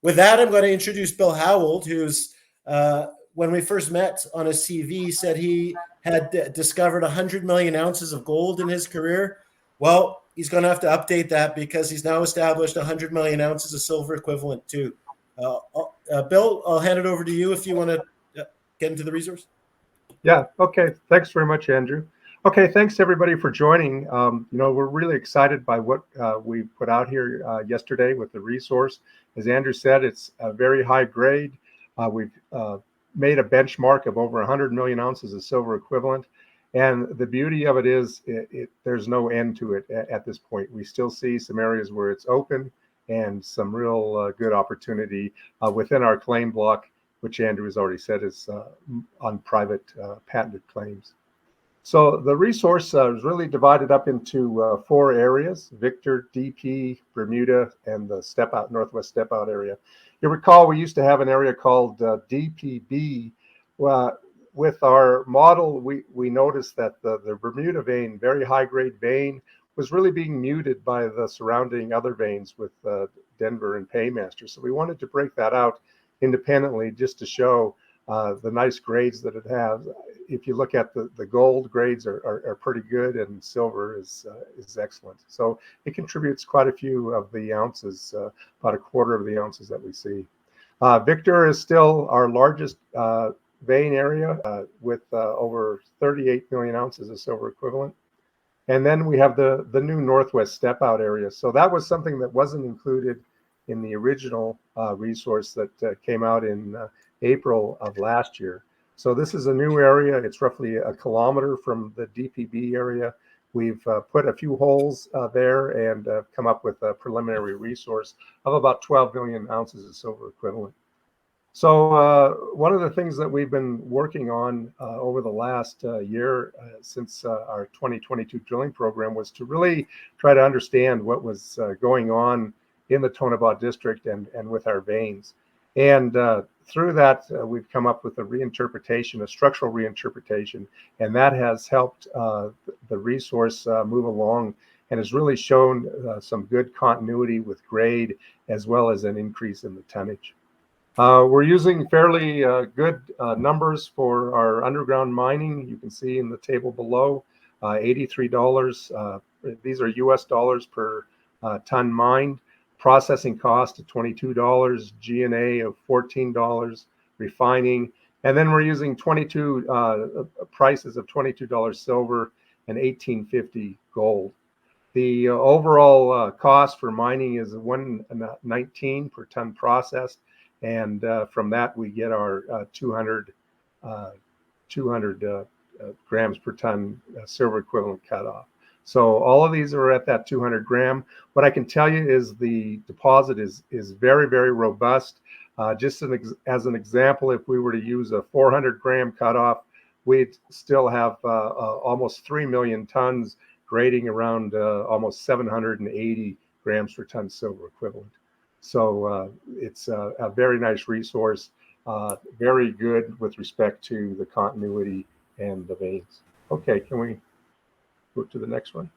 With that, I'm going to introduce Bill Howald, who's, when we first met on his CV, said he had discovered 100 million ounces of gold in his career. Well, he's going to have to update that because he's now established 100 million ounces of silver equivalent too. Bill, I'll hand it over to you if you want to get into the resource. Yeah, okay. Thanks very much, Andrew. Okay, thanks everybody for joining. We're really excited by what we put out here yesterday with the resource. As Andrew said, it's a very high grade. We've made a benchmark of over 100 million ounces of silver equivalent. And the beauty of it is there's no end to it at this point. We still see some areas where it's open and some real good opportunity within our claim block, which Andrew has already said is on private patented claims. So the resource is really divided up into 4 areas: Victor, DP, Bermuda, and the Northwest Step Out area. You recall we used to have an area called DPB. With our model, we noticed that the Bermuda vein, very high grade vein, was really being muted by the surrounding other veins with Denver and Paymaster. So we wanted to break that out independently just to show the nice grades that it has. If you look at the gold grades are pretty good, and silver is excellent. So it contributes quite a few of the ounces, about a quarter of the ounces that we see. Victor is still our largest vein area with over 38 million ounces of silver equivalent. And then we have the new Northwest Step Out area. So that was something that wasn't included in the original resource that came out in April of last year. So this is a new area. It's roughly a kilometer from the DPB area. We've put a few holes there and come up with a preliminary resource of about 12 million ounces of silver equivalent. So one of the things that we've been working on over the last year since our 2022 drilling program was to really try to understand what was going on in the Tonopah district and with our veins. And through that, we've come up with a reinterpretation, a structural reinterpretation, and that has helped the resource move along and has really shown some good continuity with grade as well as an increase in the tonnage. We're using fairly good numbers for our underground mining. You can see in the table below, $83. These are US dollars per ton mined. Processing cost of $22, G&A of $14, refining, and then we're using 22 prices of $22 silver and $18.50 gold. The overall cost for mining is $119 per ton processed, and from that we get our 200 grams per ton silver equivalent cutoff. So all of these are at that 200 gram. What I can tell you is the deposit is very, very robust. Just as an example, if we were to use a 400 gram cutoff, we'd still have almost 3 million tons grading around almost 780 grams per ton silver equivalent. So it's a very nice resource, very good with respect to the continuity and the veins. Okay, can we go to the next one?